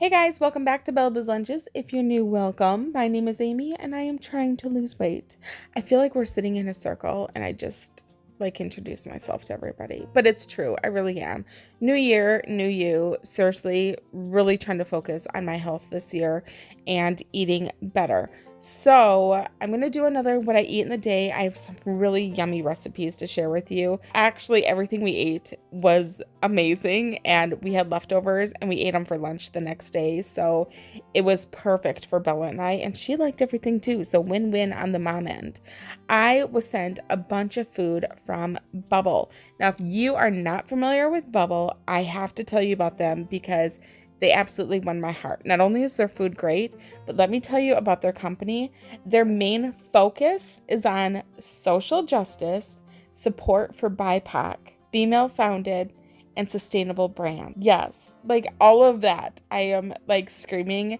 Hey guys, welcome back to Bellaboo's Lunches. If you're new, welcome. My name is Amy and I am trying to lose weight. I feel like we're sitting in a circle and I just introduce myself to everybody, but it's true. I really am. New year, new you. Seriously, really trying to focus on my health this year and eating better. So I'm going to do another what I eat in the day. I have some really yummy recipes to share with you. Actually, everything we ate was amazing and we had leftovers and we ate them for lunch the next day. So it was perfect for Bella and I, and she liked everything too. So win-win on the mom end. I was sent a bunch of food from Bubble. Now, if you are not familiar with Bubble, I have to tell you about them because they absolutely won my heart. Not only is their food great, but let me tell you about their company. Their main focus is on social justice, support for BIPOC, female founded, and sustainable brand. Yes, all of that. I am screaming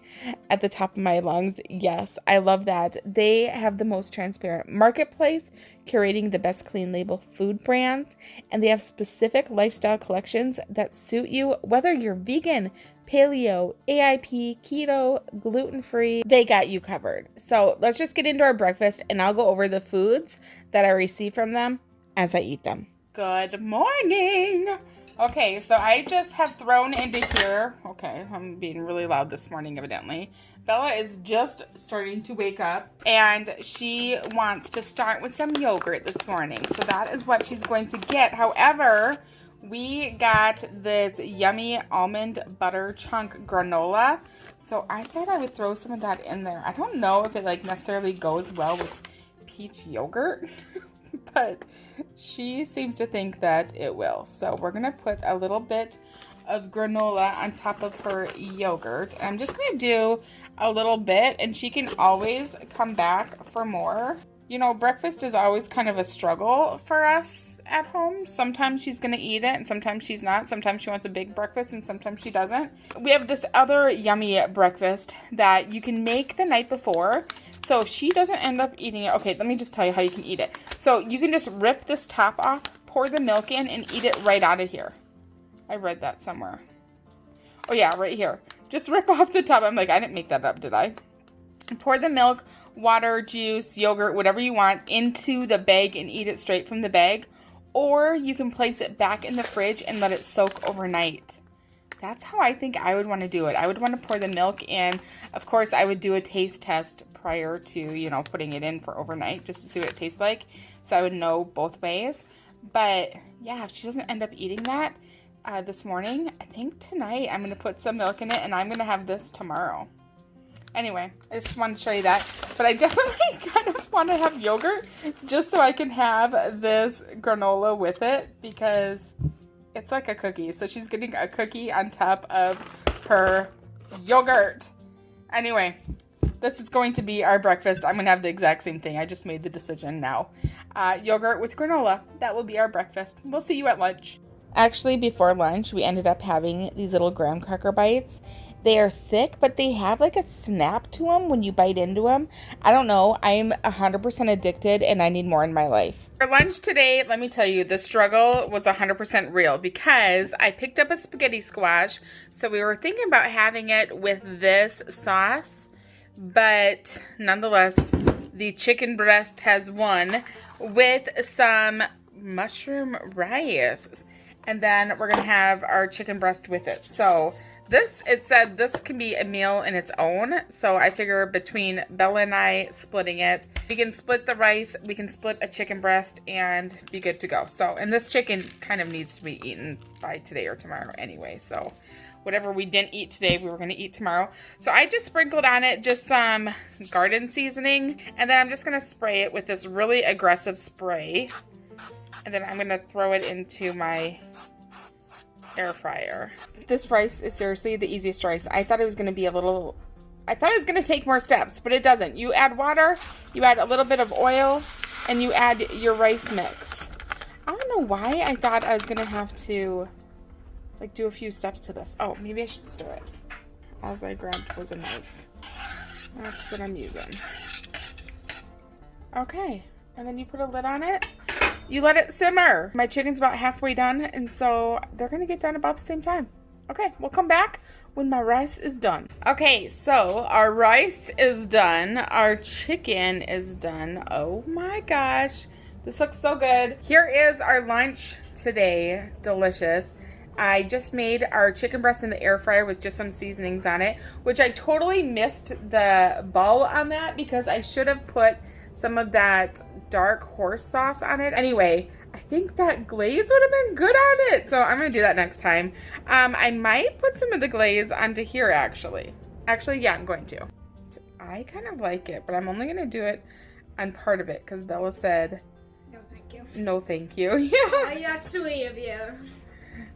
at the top of my lungs. Yes, I love that. They have the most transparent marketplace, curating the best clean label food brands, and they have specific lifestyle collections that suit you, whether you're vegan, paleo, AIP, keto, gluten-free, they got you covered. So let's just get into our breakfast and I'll go over the foods that I receive from them as I eat them. Good morning. Okay, so I just have thrown into here, okay, I'm being really loud this morning evidently. Bella is just starting to wake up and she wants to start with some yogurt this morning. So that is what she's going to get. However, we got this yummy almond butter chunk granola. So I thought I would throw some of that in there. I don't know if it necessarily goes well with peach yogurt, but she seems to think that it will. So we're gonna put a little bit of granola on top of her yogurt. And I'm just gonna do a little bit and she can always come back for more. You know, breakfast is always kind of a struggle for us at home. Sometimes she's gonna eat it and sometimes she's not. Sometimes she wants a big breakfast and sometimes she doesn't. We have this other yummy breakfast that you can make the night before. So if she doesn't end up eating it, okay, let me just tell you how you can eat it. So you can just rip this top off, pour the milk in, and eat it right out of here. I read that somewhere. Oh yeah, right here. Just rip off the top. I'm like, I didn't make that up, did I? And pour the milk, water, juice, yogurt, whatever you want, into the bag and eat it straight from the bag. Or you can place it back in the fridge and let it soak overnight. That's how I think I would want to do it. I would want to pour the milk in. Of course, I would do a taste test prior to, putting it in for overnight just to see what it tastes like. So I would know both ways. But yeah, if she doesn't end up eating that this morning, I think tonight I'm going to put some milk in it and I'm going to have this tomorrow. Anyway, I just wanted to show you that. But I definitely kind of want to have yogurt just so I can have this granola with it because it's like a cookie. So she's getting a cookie on top of her yogurt. Anyway, this is going to be our breakfast. I'm going to have the exact same thing. I just made the decision now. Yogurt with granola. That will be our breakfast. We'll see you at lunch. Actually, before lunch, we ended up having these little graham cracker bites. They are thick, but they have a snap to them when you bite into them. I don't know. I'm 100% addicted and I need more in my life. For lunch today, let me tell you, the struggle was 100% real because I picked up a spaghetti squash. So we were thinking about having it with this sauce, but nonetheless, the chicken breast has won with some mushroom rice. And then we're going to have our chicken breast with it. So it said this can be a meal in its own. So I figure between Bella and I splitting it, we can split the rice, we can split a chicken breast and be good to go. So, and this chicken kind of needs to be eaten by today or tomorrow anyway. So whatever we didn't eat today, we were going to eat tomorrow. So I just sprinkled on it just some garden seasoning. And then I'm just going to spray it with this really aggressive spray. And then I'm going to throw it into my air fryer. This rice is seriously the easiest rice. I thought it was going to be I thought it was going to take more steps, but it doesn't. You add water, you add a little bit of oil, and you add your rice mix. I don't know why I thought I was going to have to do a few steps to this. Oh, maybe I should stir it. All I grabbed was a knife. That's what I'm using. Okay, and then you put a lid on it. You let it simmer. My chicken's about halfway done, and so they're going to get done about the same time. Okay, we'll come back when my rice is done. Okay, so our rice is done. Our chicken is done. Oh my gosh. This looks so good. Here is our lunch today. Delicious. I just made our chicken breast in the air fryer with just some seasonings on it, which I totally missed the ball on that because I should have put some of that dark horse sauce on it. Anyway, I think that glaze would have been good on it. So I'm going to do that next time. I might put some of the glaze onto here actually. Actually, yeah, I'm going to. I kind of like it, but I'm only going to do it on part of it because Bella said, no, thank you. No, thank you. Yeah. Oh, that's sweet of you.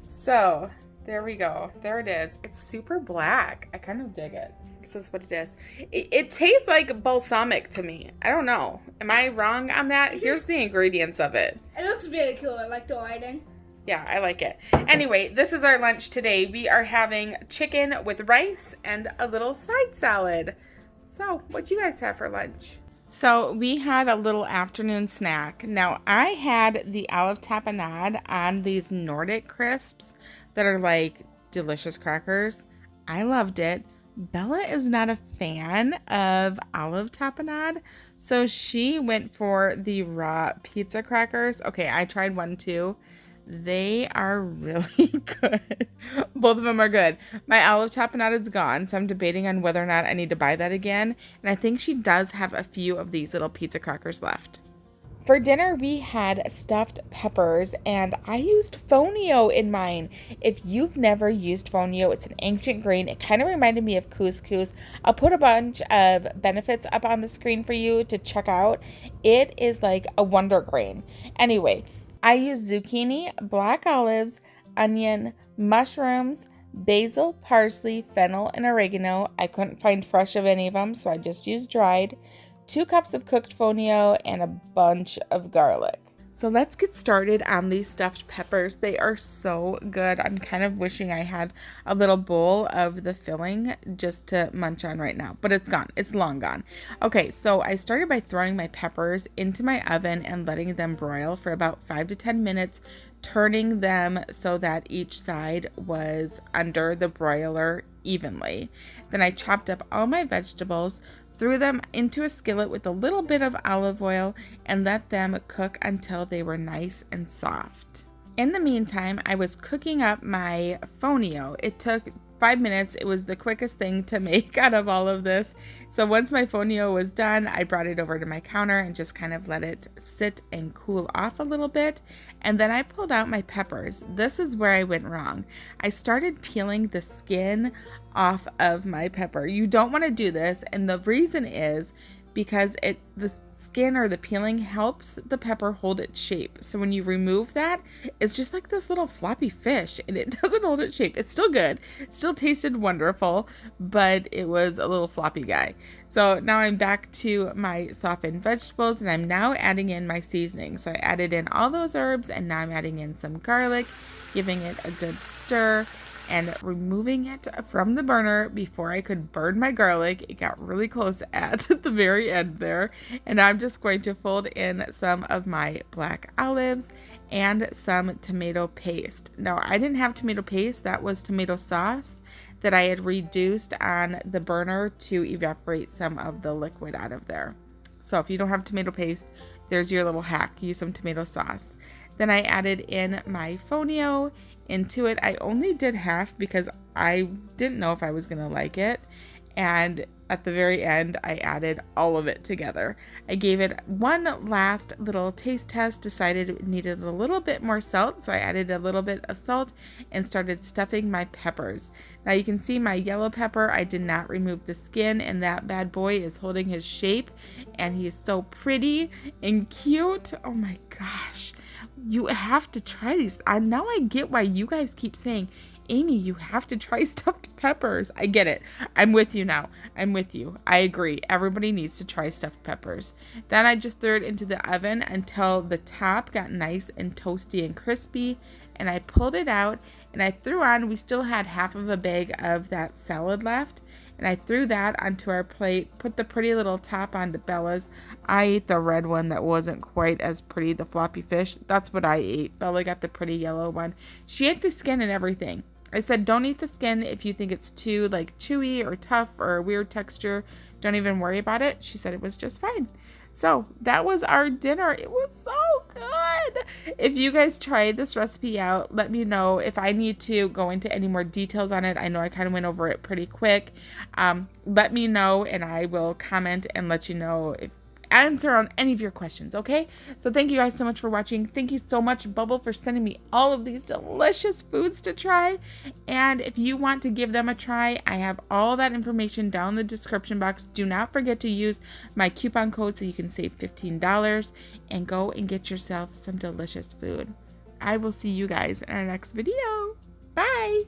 So there we go. There it is. It's super black. I kind of dig it. This is what it is. It tastes like balsamic to me. I don't know. Am I wrong on that? Here's the ingredients of it. It looks really cool. I like the lighting. Yeah, I like it. Anyway, this is our lunch today. We are having chicken with rice and a little side salad. So, what'd you guys have for lunch? So, we had a little afternoon snack. Now, I had the olive tapenade on these Nordic crisps that are like delicious crackers. I loved it. Bella is not a fan of olive tapenade, so she went for the raw pizza crackers. Okay, I tried one too. They are really good. Both of them are good. My olive tapenade is gone, so I'm debating on whether or not I need to buy that again. And I think she does have a few of these little pizza crackers left. For dinner, we had stuffed peppers, and I used fonio in mine. If you've never used fonio, it's an ancient grain. It kind of reminded me of couscous. I'll put a bunch of benefits up on the screen for you to check out. It is like a wonder grain. Anyway, I used zucchini, black olives, onion, mushrooms, basil, parsley, fennel, and oregano. I couldn't find fresh of any of them, so I just used dried. 2 cups of cooked fonio, and a bunch of garlic. So let's get started on these stuffed peppers. They are so good. I'm kind of wishing I had a little bowl of the filling just to munch on right now, but it's gone. It's long gone. Okay, so I started by throwing my peppers into my oven and letting them broil for about 5 to 10 minutes, turning them so that each side was under the broiler evenly. Then I chopped up all my vegetables, threw them into a skillet with a little bit of olive oil, and let them cook until they were nice and soft. In the meantime, I was cooking up my fonio. It took 5 minutes. It was the quickest thing to make out of all of this. So once my fonio was done, I brought it over to my counter and just kind of let it sit and cool off a little bit. And then I pulled out my peppers. This is where I went wrong. I started peeling the skin off of my pepper. You don't want to do this, and the reason is because the skin or the peeling helps the pepper hold its shape. So when you remove that, it's just like this little floppy fish, and it doesn't hold its shape. It's still good. It still tasted wonderful, but it was a little floppy guy. So now I'm back to my softened vegetables, and I'm now adding in my seasoning. So I added in all those herbs, and now I'm adding in some garlic, giving it a good stir, and removing it from the burner before I could burn my garlic. It got really close at the very end there. And I'm just going to fold in some of my black olives and some tomato paste. Now, I didn't have tomato paste. That was tomato sauce that I had reduced on the burner to evaporate some of the liquid out of there. So if you don't have tomato paste, there's your little hack. Use some tomato sauce. Then I added in my fonio into it. I only did half because I didn't know if I was going to like it. And at the very end, I added all of it together. I gave it one last little taste test, decided it needed a little bit more salt, so I added a little bit of salt and started stuffing my peppers. Now you can see my yellow pepper, I did not remove the skin, and that bad boy is holding his shape, and he is so pretty and cute. Oh my gosh. You have to try these. Now I get why you guys keep saying, Amy, you have to try stuffed peppers. I get it. I'm with you now. I'm with you. I agree. Everybody needs to try stuffed peppers. Then I just threw it into the oven until the top got nice and toasty and crispy. And I pulled it out and I threw on, we still had half of a bag of that salad left. And I threw that onto our plate, put the pretty little top onto Bella's. I ate the red one that wasn't quite as pretty, the floppy fish. That's what I ate. Bella got the pretty yellow one. She ate the skin and everything. I said don't eat the skin if you think it's too like chewy or tough or a weird texture. Don't even worry about it. She said it was just fine. So that was our dinner. It was so good. If you guys tried this recipe out, let me know if I need to go into any more details on it. I know I kind of went over it pretty quick. Let me know and I will comment and let you know if answer on any of your questions, okay? So thank you guys so much for watching. Thank you so much, Bubble, for sending me all of these delicious foods to try. And if you want to give them a try, I have all that information down in the description box. Do not forget to use my coupon code so you can save $15 and go and get yourself some delicious food. I will see you guys in our next video. Bye!